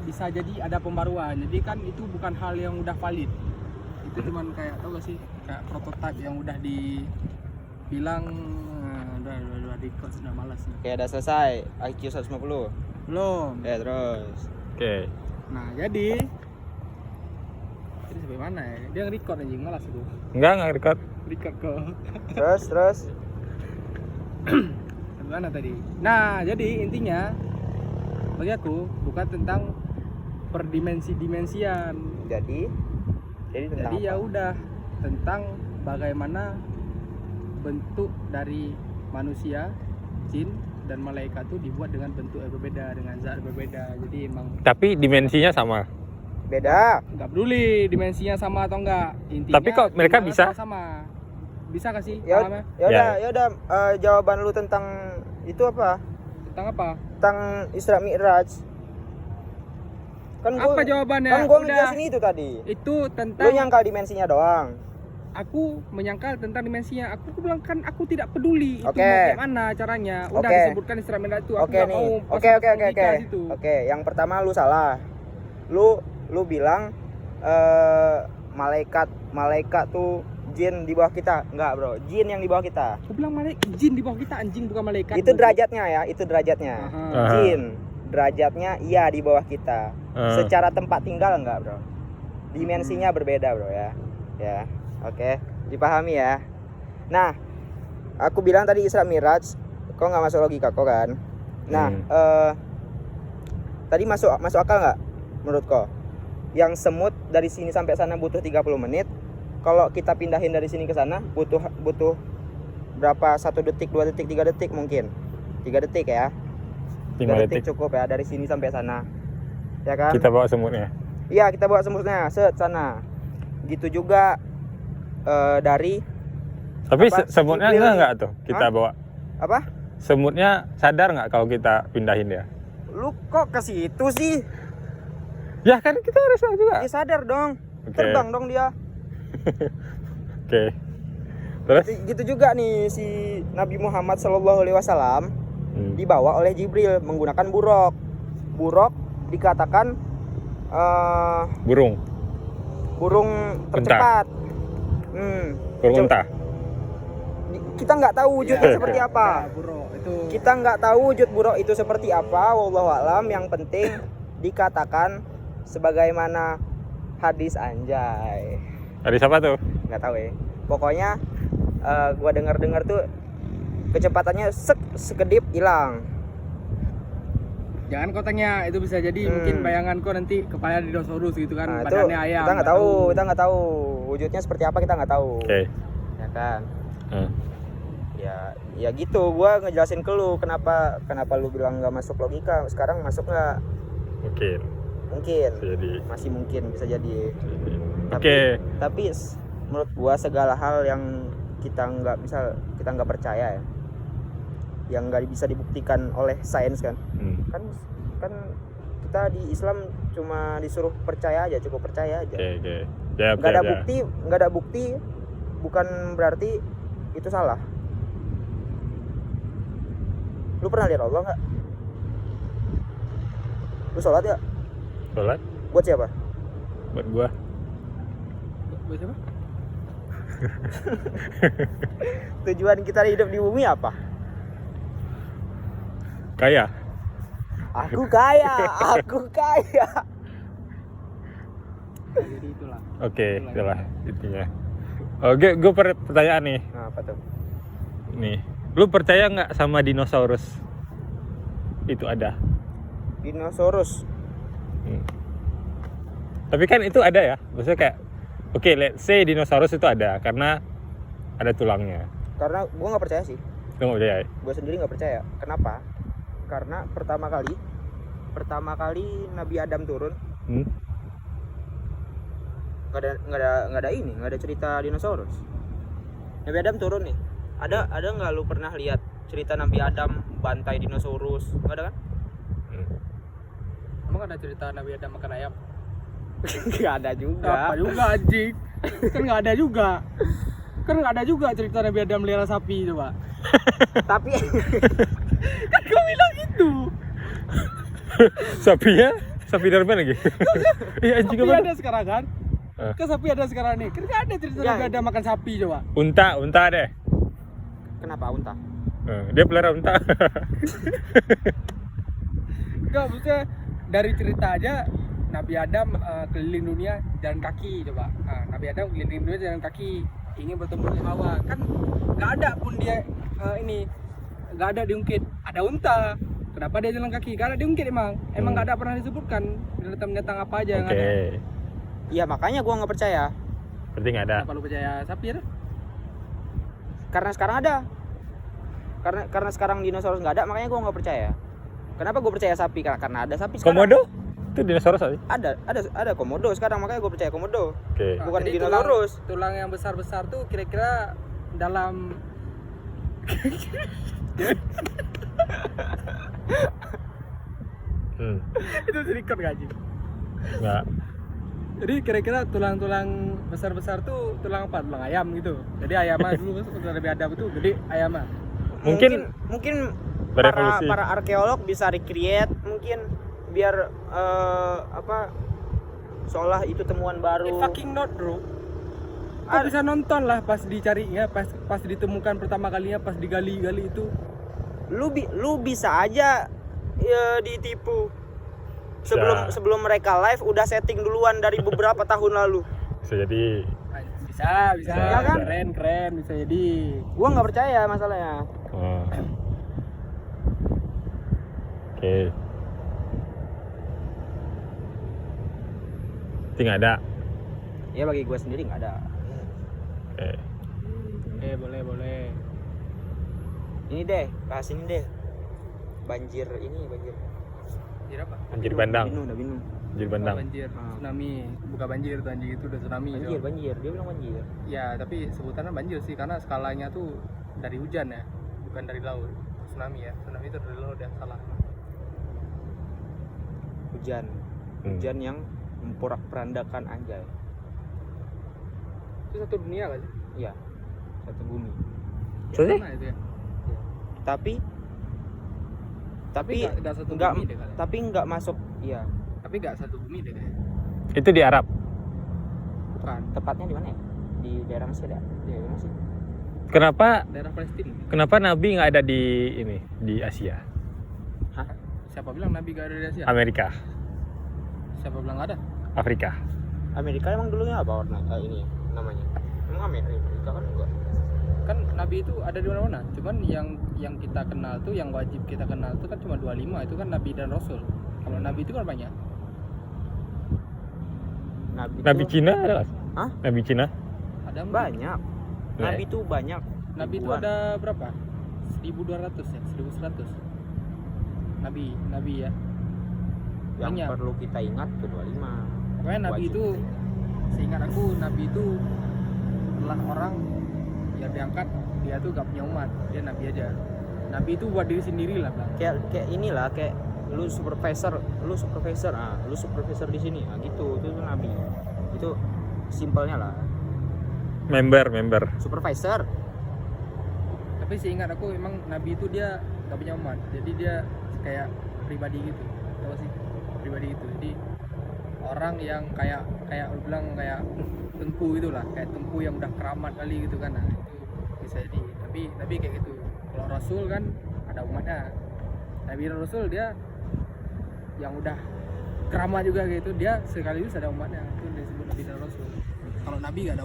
bisa jadi ada pembaruan. Jadi kan itu bukan hal yang udah valid. Itu cuman kayak tau gak sih, kayak prototipe yang udah dibilang udah record, sudah malas nih. Kayak udah selesai IQ 150. Belum. Ya terus. Oke. Nah, jadi ini sampai mana ya? Dia nge-record anjing, malas itu. Enggak record. Record kok. Terus. Sampai mana tadi? Nah, jadi intinya bagi aku bukan tentang perdimensi-dimensian. Jadi tentang Jadi ya apa? udah tentang bagaimana bentuk dari manusia, jin dan malaikat itu dibuat dengan bentuk yang berbeda, dengan zat berbeda. Jadi emang Tapi dimensinya sama. Beda. nggak peduli dimensinya sama atau enggak. Intinya Tapi kok mereka jumlahnya bisa? sama. Bisa gak sih? Ya Pahamnya? udah, jawaban lu tentang itu apa? Tentang apa? Tentang Isra Mi'raj. Kan Apa jawabannya? Kan gua Udah. ngejelasin itu tadi. Itu Lu tentang nyangkal dimensinya doang. aku menyangkal tentang dimensinya. Aku bilang kan aku tidak peduli itu Oke. mau kayak mana caranya. Udah Oke. disebutkan Isra Mi'raj itu. Aku Oke nggak nih. mau Oke. masuk logika situ. Oke, yang pertama lu salah. Lu bilang malaikat tuh jin di bawah kita. Enggak, Bro. Jin yang di bawah kita. Aku bilang jin di bawah kita, anjing, bukan malaikat. Itu derajatnya ya, itu derajatnya. Aha. Jin derajatnya iya di bawah kita. Secara tempat tinggal enggak, Bro. Dimensinya berbeda, Bro ya. Ya. Oke, dipahami ya. Nah, aku bilang tadi Isra Mi'raj, kok nggak masuk logika kok kan? Nah, tadi masuk akal nggak menurut kau? Yang semut dari sini sampai sana butuh 30 menit. Kalau kita pindahin dari sini ke sana butuh berapa? 1 detik, 2 detik, 3 detik mungkin. 3 detik ya. 5 3 detik. detik cukup ya dari sini sampai sana. Ya kan? Kita bawa semutnya. Iya, kita bawa semutnya set sana. Gitu juga dari Tapi Apa? semutnya Jibril enggak tuh kita Hah? bawa. apa? Semutnya sadar nggak kalau kita pindahin dia? Lu kok ke situ sih? Ya kan kita harus tahu juga. Dia sadar dong. Oke. Terbang dong dia. Oke. Terus? Gitu juga nih si Nabi Muhammad SAW dibawa oleh Jibril menggunakan buruk. Buruk dikatakan Burung tercepat. Burung Coba- unta. Kita nggak tahu wujudnya Iya. seperti apa. Ya, bro, itu Kita nggak tahu wujud buruk itu seperti apa. Wallahu a'lam. Yang penting dikatakan sebagaimana hadis anjay. Dari siapa tuh? Nggak tahu ya. Pokoknya gua dengar tuh kecepatannya sekedip hilang. jangan kau tanya, itu bisa jadi mungkin bayangan kau nanti kepala dinosaurus gitu kan, Nah, itu badannya ayam. kita nggak tahu wujudnya seperti apa, kita nggak tahu. Oke. Ya kan? Hmm. Ya gitu. Gua ngejelasin ke lu kenapa lu bilang nggak masuk logika. Sekarang masuk nggak? Mungkin. Mungkin. Jadi. Masih mungkin bisa jadi. Oke. Tapi menurut gua segala hal yang kita nggak percaya ya, yang nggak bisa dibuktikan oleh sains kan kan kita di Islam cuma disuruh percaya aja, cukup percaya aja. Oke. Ya, nggak ada bukti bukan berarti itu salah. Lu pernah lihat Allah nggak? Lu sholat ya? Sholat Buat siapa? buat gua. Buat siapa? Tujuan kita hidup di bumi apa? Kaya. Aku kaya. Jadi itulah. Oke, itulah intinya. Oke, gue pertanyaan nih. Nah, apa tuh? Nih, lu percaya nggak sama dinosaurus? Itu ada. Dinosaurus. Tapi kan itu ada ya. Maksudnya kayak, oke, let's say dinosaurus itu ada karena ada tulangnya. Karena gua nggak percaya sih. Lu nggak percaya? Gue sendiri nggak percaya. Kenapa? Karena pertama kali Nabi Adam turun, nggak ada cerita dinosaurus. Nabi Adam turun nih. Ada nggak lu pernah lihat cerita Nabi Adam bantai dinosaurus? Nggak ada kan? Emang ada cerita Nabi Adam makan ayam? Nggak ada juga. Apa juga anjing? Kan nggak ada juga. Kan nggak ada juga cerita Nabi Adam melihara sapi itu, Pak. Tapi Kan kau bilang gitu. Sapinya Sapi Darman lagi. Iya anjing Sapi apa? ada sekarang kan? Kan sapi ada sekarang nih. Kan nggak ada cerita Ya. Nabi Adam makan sapi coba. Unta deh. Kenapa unta? Dia pelihara unta. Enggak, maksudnya dari cerita aja Nabi Adam keliling dunia jalan kaki coba. Nabi Adam keliling dunia jalan kaki, ingin bertemu dengan Hawa. Kan nggak ada pun dia nggak ada diungkit. Ada unta. Kenapa dia jalan kaki? Gak ada diungkit emang. Emang nggak ada pernah disebutkan binatang-binatang apa aja yang Oke. ada. Iya makanya gua nggak percaya. Berarti nggak ada. Kenapa lu percaya sapi ya? Karena sekarang ada. Karena sekarang dinosaurus nggak ada, makanya gua nggak percaya. Kenapa gua percaya sapi? Karena ada sapi sekarang. Komodo? Itu dinosaurus tadi. Ada komodo sekarang, makanya gua percaya komodo. Oke. Bukan Jadi dinosaurus. Tulang yang besar-besar tuh kira-kira dalam itu sedikit gak sih? Nggak. Jadi kira-kira tulang-tulang besar-besar tuh tulang apa? Tulang ayam gitu. Jadi ayamnya dulu udah lebih ada itu gede ayamnya. Mungkin Berevolusi. para arkeolog bisa recreate mungkin biar seolah itu temuan baru. It fucking not bro. Kau bisa nonton lah pas dicarinya, pas ditemukan pertama kalinya, pas digali-gali itu. Lu bisa aja ditipu. Sebelum mereka live udah setting duluan dari beberapa tahun lalu. Bisa jadi. Bisa. Ya kan? Keren bisa jadi. Gua nggak percaya masalahnya. Oh. Oke. Itu nggak ada. Ya bagi gua sendiri nggak ada. Oke. Boleh. Ini deh, bahas ini deh. Banjir. Banjir apa? Banjir bandang. Udah bingung. Banjir bandang. Banjir, tsunami. Bukan banjir tuh anjing, itu udah tsunami. Banjir. Dia bilang banjir. Ya, tapi sebutannya banjir sih karena skalanya tuh dari hujan ya, bukan dari laut. Tsunami ya. Tsunami itu dari laut ya, salah. Hujan. Hujan yang memporak-perandakan anjay. Itu satu dunia kan sih? Iya. Satu bumi. Maksudnya? Mana itu ya? Tapi nggak satu bumi deh kali. tapi nggak masuk. Iya. Tapi nggak satu bumi deh kayaknya. Itu di Arab. Bukan. Tepatnya di mana ya? Di daerah Mesir ya? Di mana sih? Kenapa Daerah Palestina. Nabi nggak ada di Asia? Hah? Siapa bilang Nabi gak ada di Asia? Amerika, Siapa bilang gak ada? Afrika. Amerika emang dulunya apa warna ini ya, namanya? Emang Amerika kan enggak? Kan Nabi itu ada di mana-mana. Cuman yang kita kenal tuh, yang wajib kita kenal tuh kan cuma 25. Itu kan Nabi dan Rasul. Kalau Nabi itu kan banyak. Nabi Cina ada nggak? Hah? Nabi Cina? Ada mungkin. Banyak. Nabi itu banyak. Nabi itu Ribuan. ada berapa? 1200 ya, 1100. Nabi ya. Yang banyak. perlu kita ingat ke 25. Pokoknya Nabi Wajib itu, kita ingat. seingat aku Nabi itu adalah orang yang diangkat, dia tuh gak punya umat, dia Nabi aja. Nabi itu buat diri sendiri lah bang. Kayak inilah, kayak lu supervisor di sini. Nah, gitu. Itu tuh Nabi. Itu simpelnya lah. Member. Supervisor. Tapi seingat aku emang Nabi itu dia gak punya umat, jadi dia kayak pribadi gitu. Tahu sih? Pribadi gitu. Jadi orang yang kayak lu bilang kayak tengku itulah, kayak tengku yang udah keramat kali gitu kan. Nah, itu bisa jadi. Tapi kayak gitu. Kalau Rasul kan ada umatnya. Nabi dan Rasul dia yang udah keramat juga gitu, dia sekaligus ada umatnya. Itu disebut Nabi dan Rasul. Kalau Nabi gak ada